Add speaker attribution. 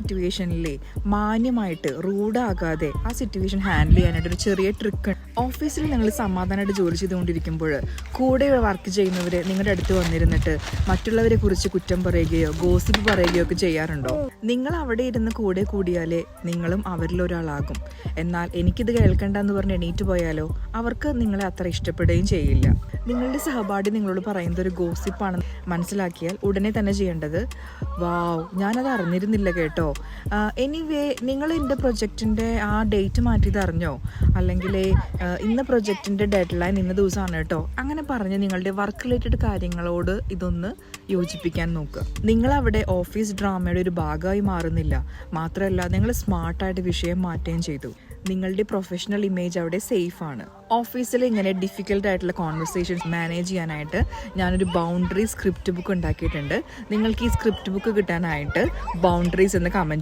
Speaker 1: സിറ്റുവേഷനിലെ മാന്യമായിട്ട് റൂഡാകാതെ ആ situation handle ചെയ്യാനായിട്ട് ഒരു ചെറിയ ട്രിക്ക്. ഓഫീസിൽ നിങ്ങൾ സമാധാനമായിട്ട് ജോലി ചെയ്തുകൊണ്ടിരിക്കുമ്പോൾ കൂടെ വർക്ക് ചെയ്യുന്നവർ നിങ്ങളുടെ അടുത്ത് വന്നിരുന്നിട്ട് മറ്റുള്ളവരെ കുറിച്ച് കുറ്റം പറയുകയോ ഗോസിപ്പ് പറയുകയോ ഒക്കെ ചെയ്യാറുണ്ടോ? നിങ്ങൾ അവിടെ ഇരുന്ന് കൂടെ കൂടിയാലേ നിങ്ങളും അവരിൽ ഒരാളാകും. എന്നാൽ എനിക്കിത് കേൾക്കണ്ടെന്ന് പറഞ്ഞ് എണീറ്റ് പോയാലോ അവർക്ക് നിങ്ങളെ അത്ര ഇഷ്ടപ്പെടുകയും ചെയ്യില്ല. നിങ്ങളുടെ സഹപാഠി നിങ്ങളോട് പറയുന്നത് ഒരു ഗോസിപ്പാണെന്ന് മനസ്സിലാക്കിയാൽ ഉടനെ തന്നെ ചെയ്യേണ്ടത്, വാവ് ഞാനത് അറിഞ്ഞിരുന്നില്ല കേട്ടോ, എനിവേ നിങ്ങൾ എൻ്റെ പ്രൊജക്റ്റിൻ്റെ ആ ഡേറ്റ് മാറ്റിയത് അറിഞ്ഞോ, അല്ലെങ്കിൽ ഇന്ന പ്രൊജക്റ്റിൻ്റെ ഡെഡ് ലൈൻ ഇന്ന ദിവസമാണ് കേട്ടോ, അങ്ങനെ പറഞ്ഞ് നിങ്ങളുടെ വർക്ക് റിലേറ്റഡ് കാര്യങ്ങളോട് ഇതൊന്ന് യോജിപ്പിക്കാൻ നോക്കുക. നിങ്ങളവിടെ ഓഫീസ് ഡ്രാമയുടെ ഒരു ഭാഗമായി മാറുന്നില്ല, മാത്രമല്ല നിങ്ങൾ സ്മാർട്ടായിട്ട് വിഷയം മാറ്റുകയും ചെയ്തു. നിങ്ങളുടെ പ്രൊഫഷണൽ ഇമേജ് അവിടെ സേഫാണ്. ഓഫീസിൽ ഇങ്ങനെ ഡിഫിക്കൽട്ട് ആയിട്ടുള്ള കോൺവെർസേഷൻസ് മാനേജ് ചെയ്യാനായിട്ട് ഞാനൊരു ബൗണ്ടറി സ്ക്രിപ്റ്റ് ബുക്ക് ഉണ്ടാക്കിയിട്ടുണ്ട്. നിങ്ങൾക്ക് ഈ സ്ക്രിപ്റ്റ് ബുക്ക് കിട്ടാനായിട്ട് ബൗണ്ടറീസ് എന്ന് കമൻറ്റ്